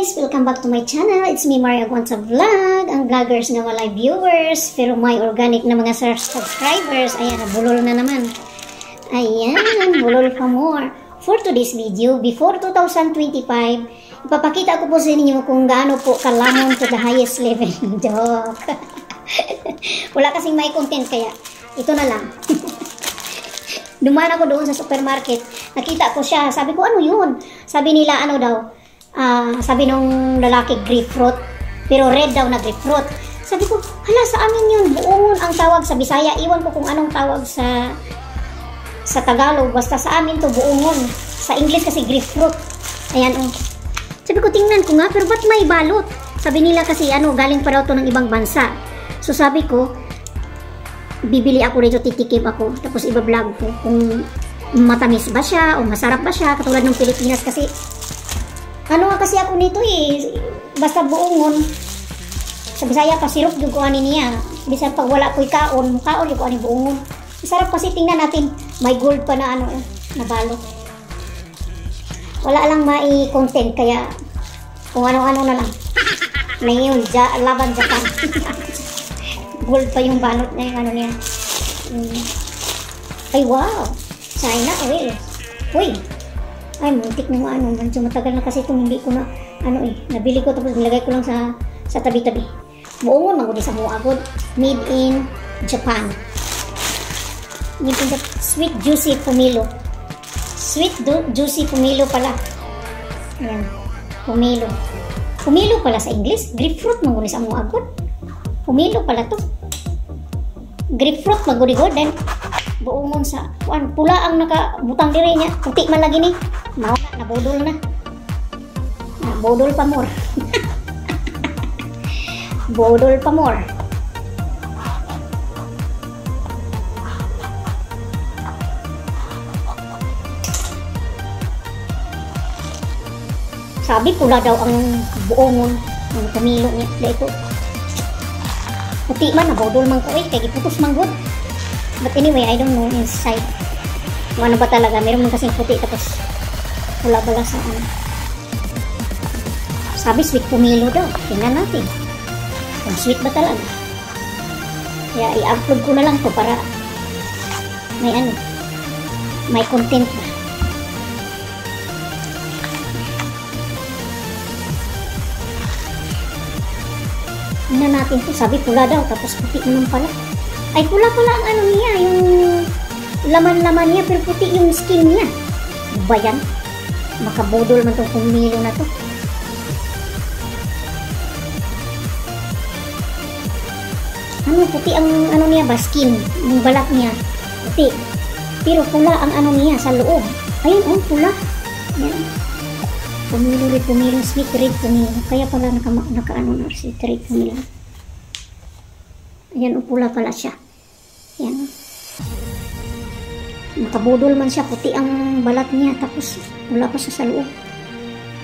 guys! Welcome back to my channel. It's me, Maria Aguanta Vlog. Ang vloggers na walay viewers, pero may organic na mga subscribers. Ayan, bulol na naman. Ayan, bulol pa more. For today's video, before 2025, ipapakita ko po sa inyo kung gaano po kalamon to the highest level. Joke. Wala kasing may content, kaya ito na lang. Dumaan ako doon sa supermarket. Nakita ko siya. Sabi ko, ano yun? Sabi nila, ano daw? Sabi nung lalaki, grapefruit. Pero red daw na grapefruit. Sabi ko, hala, sa amin yun. Buongon ang tawag sa Bisaya. Iwan ko kung anong tawag sa Tagalog. Basta sa amin to, buongon. Sa English kasi grapefruit. Ayan, oh. Sabi ko, tingnan ko nga, pero ba't may balot? Sabi nila kasi, ano, galing pa daw to ng ibang bansa. So sabi ko, bibili ako dito, titikim ako, tapos iba-vlog ko kung matamis ba siya o masarap ba siya, katulad ng Pilipinas kasi ano nga kasi ako nito eh, basta buongon sa Bisaya pa sirup yung kuhanin niya, bisan pag wala ko'y kaon yung kuhanin buongon. Masarap kasi, tingnan natin, may gold pa na ano eh, na balot. Wala lang mai-content, kaya kung ano-ano na lang ngayon, laban Japan. Gold pa yung balot na yung ano niya. Ay, wow! China oil. Uy! Ay, muntik na ano. Medyo matagal na kasi itong hindi ko na, ano eh, nabili ko tapos nilagay ko lang sa tabi-tabi. Buongon, magudi sa muagod. Made in Japan. Made in the sweet juicy pomelo. Sweet juicy pomelo pala. Ayan. Pomelo. Pomelo pala sa English. Grapefruit, magudi sa muagod. Pomelo pala to. Grapefruit magudi-god, then buongon sa pula ang nakabutang diri niya, puti man lagi ni mao na nabudol na, nabudol pa more. Bodol pa more. Sabi pula daw ang buongon ng pomelo niya, dito puti man, nabodol man ko eh, kaya giputos man good. But anyway, I don't know inside kung ano ba talaga. Meron man kasing puti tapos wala bala sa ano. Sabi sweet pomelo daw, tingnan natin kung sweet ba talaga. Kaya i-upload ko na lang to para may ano, may content ba. Tingnan natin to. Sabi pula daw, tapos puti naman pala. Ay, pula pala ang ano niya, yung laman-laman niya, pero puti yung skin niya. Ba yan? Makabodol man itong pomelo na to. Ano, puti ang ano niya ba, skin, yung balat niya. Puti. Pero pula ang ano niya sa loob. Ayun, oh, pula. Yan. Pomelo, red pomelo, sweet red pomelo. Kaya pala naka-ano na sweet red pomelo. Ayan, pula pala siya. Ayan. Nakabudol man siya, puti ang balat niya, tapos wala pa siya sa loob.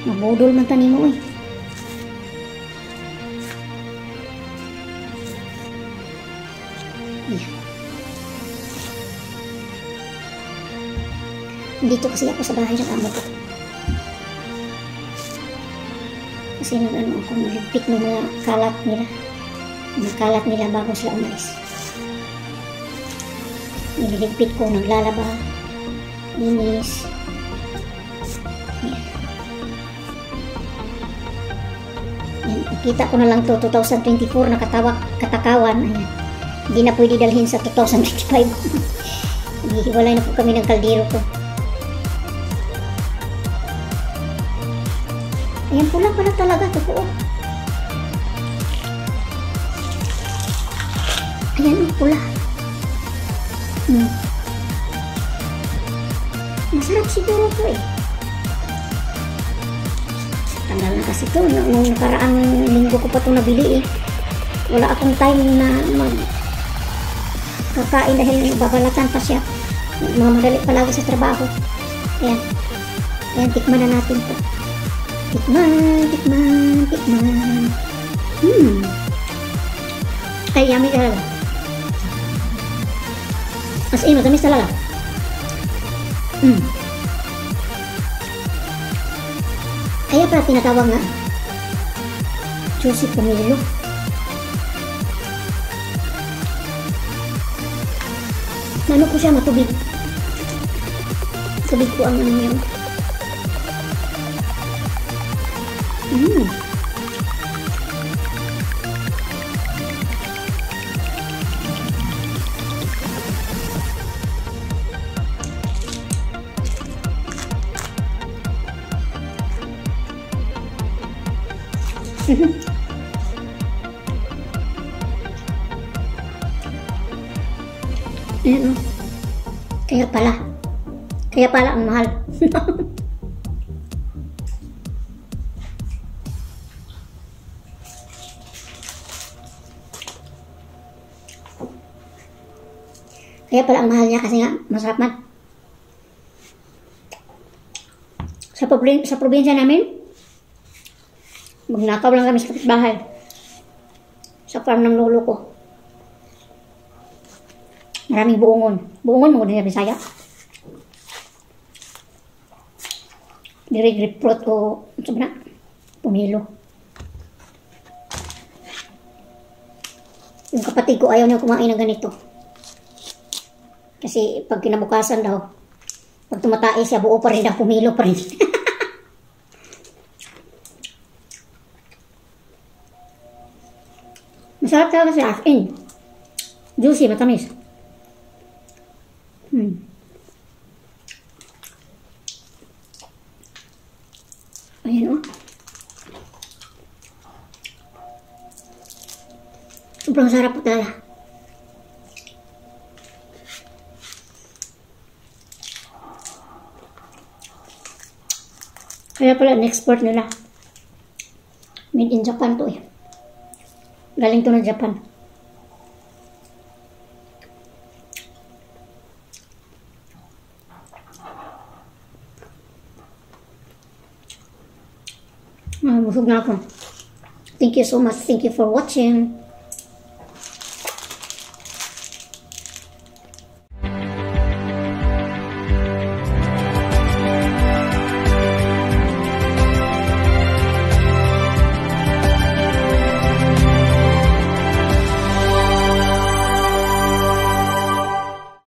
Mabudol man tanin mo eh. Ayan. Dito kasi ako sa bahay ng amo ko. Kasi nag-ano ako, nagligpit ng mga kalat nila. Mga kalat nila bago sila umalis. Nililigpit ko, naglalaba, linis. Ayan. Ayan, kita ko na lang to 2024 na katakawan. Ayan. Hindi na pwede dalhin sa 2025. Hiwalay na po kami ng kaldero ko. Ayan, pula pala talaga, totoo. Ayan, pula. Masarap siguro po eh. Tanggal na kasi ito. Nung nakaraang linggo ko pa ito nabili eh. Wala akong time na kakain dahil babalatan pa siya. Mga madali palagi sa trabaho. Ayan. Ayan, tikman na natin ito. Tikman. Ay, yummy talaga. As in, matamis talaga. Kaya pala tinatawag nga Juicy pomelo. Nano ko siya matubig. Tubig ko ang ano yun. Ayan o. Kaya pala ang mahal. Kaya pala ang mahal niya kasi nga masarap man. Sa probinsya namin, magnakaw lang kami sa kapitbahay. Sa farm ng lolo ko. Maraming buongon. Buongon mo din sa Bisaya. Diri grapefruit o sobra pomelo. Yung kapatid ko ayaw niya kumain ng ganito. Kasi pag kinabukasan daw, pag tumatay siya, buo pa rin daw, pomelo pa rin. Masarap talaga siya as in. Juicy, matamis. Ayan o. Sobrang sarap po talaga. Kaya pala in-export nila. Made in Japan to eh. Galing to na Japan. Busog na ako. Thank you so much. Thank you for watching.